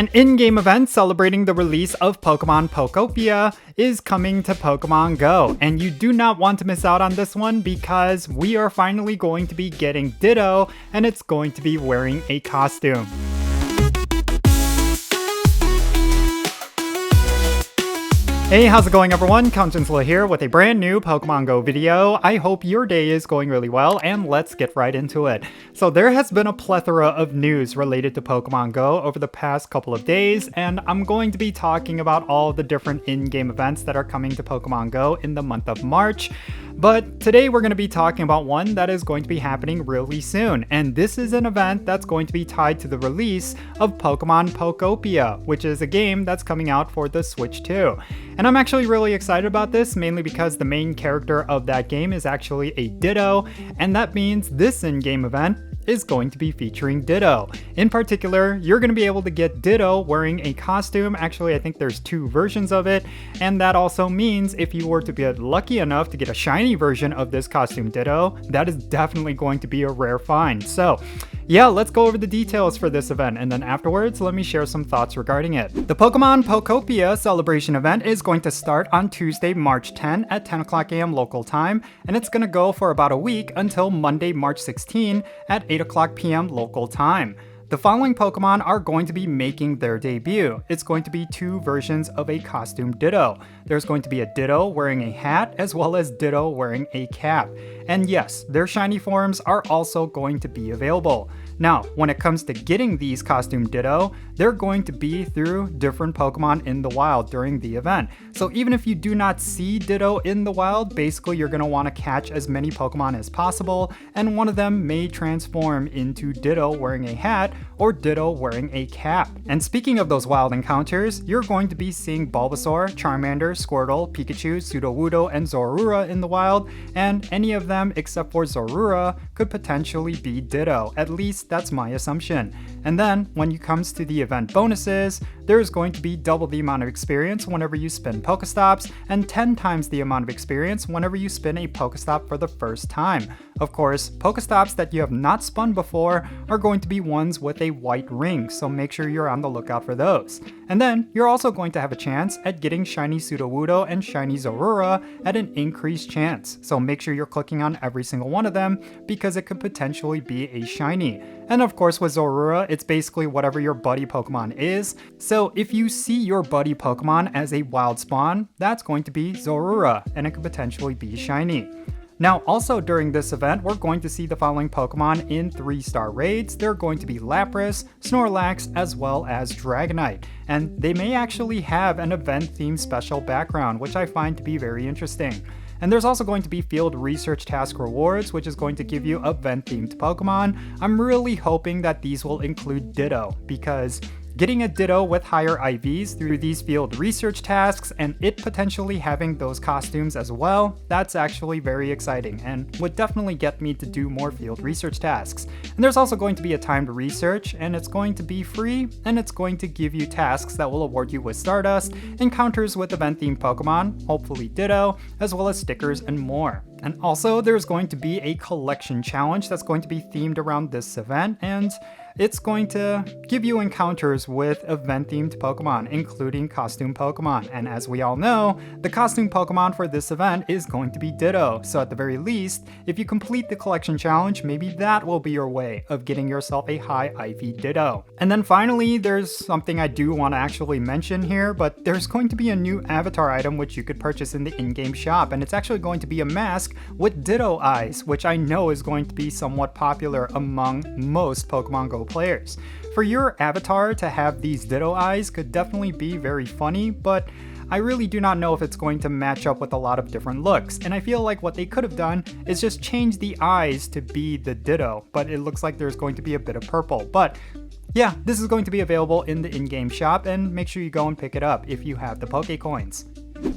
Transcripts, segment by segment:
An in-game event celebrating the release of Pokemon Pokopia is coming to Pokemon GO, and you do not want to miss out on this one because we are finally going to be getting Ditto, and it's going to be wearing a costume. Hey, how's it going everyone? Jinsula here with a brand new Pokemon GO video. I hope your day is going really well, and let's get right into it. So there has been a plethora of news related to Pokemon GO over the past couple of days, and I'm going to be talking about all the different in-game events that are coming to Pokemon GO in the month of March. But today we're going to be talking about one that is going to be happening really soon, and this is an event that's going to be tied to the release of Pokemon Pokopia, which is a game that's coming out for the Switch 2. And I'm actually really excited about this, mainly because the main character of that game is actually a Ditto, and that means this in-game event is going to be featuring Ditto. In particular, you're going to be able to get Ditto wearing a costume. Actually, I think there's two versions of it, and that also means if you were to get lucky enough to get a shiny version of this costume Ditto, that is definitely going to be a rare find. So yeah, let's go over the details for this event, and then afterwards, let me share some thoughts regarding it. The Pokemon Pokopia celebration event is going to start on Tuesday, March 10 at 10 o'clock a.m. local time, and it's going to go for about a week until Monday, March 16 at 8 o'clock p.m. local time. The following Pokemon are going to be making their debut. It's going to be two versions of a costume Ditto. There's going to be a Ditto wearing a hat as well as Ditto wearing a cap. And yes, their shiny forms are also going to be available. Now, when it comes to getting these costume Ditto, they're going to be through different Pokemon in the wild during the event. So even if you do not see Ditto in the wild, basically you're going to want to catch as many Pokemon as possible, and one of them may transform into Ditto wearing a hat or Ditto wearing a cap. And speaking of those wild encounters, you're going to be seeing Bulbasaur, Charmander, Squirtle, Pikachu, Sudowoodo, and Zorua in the wild, and any of them except for Zorua could potentially be Ditto. At least that's my assumption. And then when it comes to the event bonuses, there's going to be double the amount of experience whenever you spin Pokestops, and 10 times the amount of experience whenever you spin a Pokestop for the first time. Of course, Pokestops that you have not spun before are going to be ones with a white ring, so make sure you're on the lookout for those. And then you're also going to have a chance at getting shiny Sudowoodo and shiny Zorua at an increased chance, so make sure you're clicking on every single one of them because it could potentially be a shiny. And of course with Zorua, it's basically whatever your buddy Pokemon is, so if you see your buddy Pokemon as a wild spawn, that's going to be Zorua, and it could potentially be shiny. Now, also during this event, we're going to see the following Pokemon in 3-star raids. They're going to be Lapras, Snorlax, as well as Dragonite. And they may actually have an event-themed special background, which I find to be very interesting. And there's also going to be field research task rewards, which is going to give you event-themed Pokemon. I'm really hoping that these will include Ditto, because getting a Ditto with higher IVs through these field research tasks and it potentially having those costumes as well, that's actually very exciting and would definitely get me to do more field research tasks. And there's also going to be a timed research, and it's going to be free, and it's going to give you tasks that will award you with Stardust, encounters with event-themed Pokemon, hopefully Ditto, as well as stickers and more. And also there's going to be a collection challenge that's going to be themed around this event, and it's going to give you encounters with event-themed Pokemon, including costume Pokemon. And as we all know, the costume Pokemon for this event is going to be Ditto. So at the very least, if you complete the collection challenge, maybe that will be your way of getting yourself a high IV Ditto. And then finally, there's something I do want to actually mention here, but there's going to be a new avatar item which you could purchase in the in-game shop, and it's actually going to be a mask with Ditto eyes, which I know is going to be somewhat popular among most Pokemon GO players. For your avatar to have these Ditto eyes could definitely be very funny, but I really do not know if it's going to match up with a lot of different looks, and I feel like what they could have done is just change the eyes to be the Ditto, but it looks like there's going to be a bit of purple. But yeah, this is going to be available in the in-game shop, and make sure you go and pick it up if you have the Pokecoins.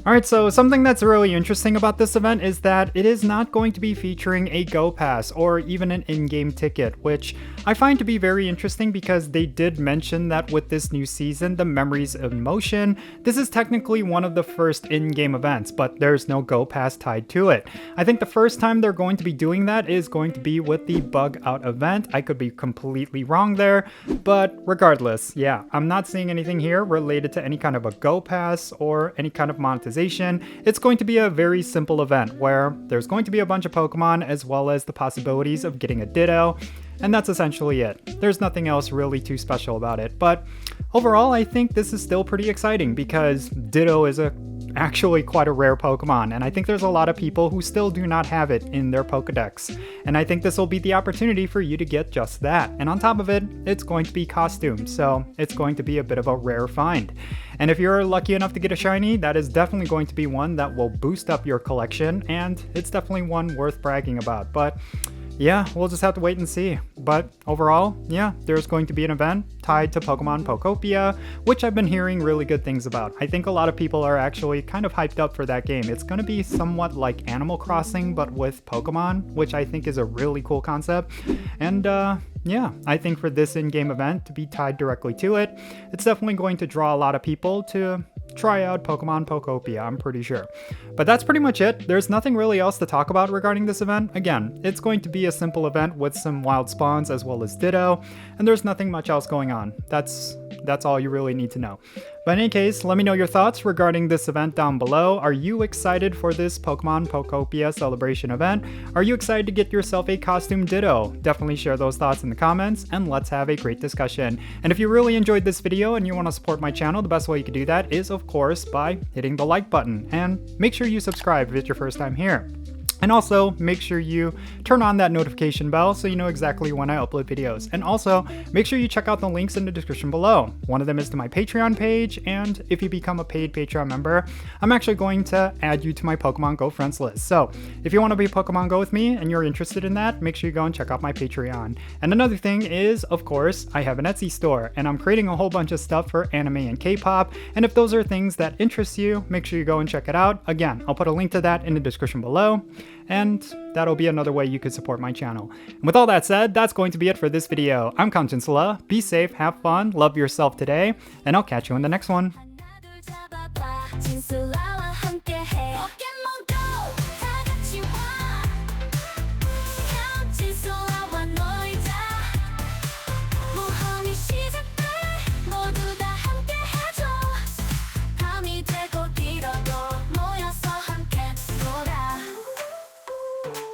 Alright, so something that's really interesting about this event is that it is not going to be featuring a Go Pass or even an in-game ticket, which I find to be very interesting because they did mention that with this new season, the Memories in Motion, this is technically one of the first in-game events, but there's no Go Pass tied to it. I think the first time they're going to be doing that is going to be with the Bug Out event. I could be completely wrong there, but regardless, yeah, I'm not seeing anything here related to any kind of a Go Pass or any kind of monetization. It's going to be a very simple event where there's going to be a bunch of Pokemon as well as the possibilities of getting a Ditto, and that's essentially it. There's nothing else really too special about it, but overall I think this is still pretty exciting because Ditto is actually quite a rare Pokemon, and I think there's a lot of people who still do not have it in their Pokedex, and I think this will be the opportunity for you to get just that. And on top of it, it's going to be costumes, so it's going to be a bit of a rare find. And if you're lucky enough to get a shiny, that is definitely going to be one that will boost up your collection, and it's definitely one worth bragging about. But yeah, we'll just have to wait and see. But overall, yeah, there's going to be an event tied to Pokemon Pokopia, which I've been hearing really good things about. I think a lot of people are actually kind of hyped up for that game. It's going to be somewhat like Animal Crossing, but with Pokemon, which I think is a really cool concept. And yeah, I think for this in-game event to be tied directly to it, it's definitely going to draw a lot of people to try out Pokemon Pokopia, I'm pretty sure. But that's pretty much it. There's nothing really else to talk about regarding this event. Again, it's going to be a simple event with some wild spawns as well as Ditto, and there's nothing much else going on. That's all you really need to know. But in any case, let me know your thoughts regarding this event down below. Are you excited for this Pokemon Pokopia celebration event? Are you excited to get yourself a costume Ditto? Definitely share those thoughts in the comments, and let's have a great discussion. And if you really enjoyed this video and you want to support my channel, the best way you can do that is, of course, by hitting the like button. And make sure you subscribe if it's your first time here. And also, make sure you turn on that notification bell so you know exactly when I upload videos. And also, make sure you check out the links in the description below. One of them is to my Patreon page, and if you become a paid Patreon member, I'm actually going to add you to my Pokemon Go friends list. So, if you want to be Pokemon Go with me and you're interested in that, make sure you go and check out my Patreon. And another thing is, of course, I have an Etsy store, and I'm creating a whole bunch of stuff for anime and K-pop, and if those are things that interest you, make sure you go and check it out. Again, I'll put a link to that in the description below, and that'll be another way you could support my channel. And with all that said, that's going to be it for this video. I'm Jinsula. Be safe, have fun, love yourself today, and I'll catch you in the next one.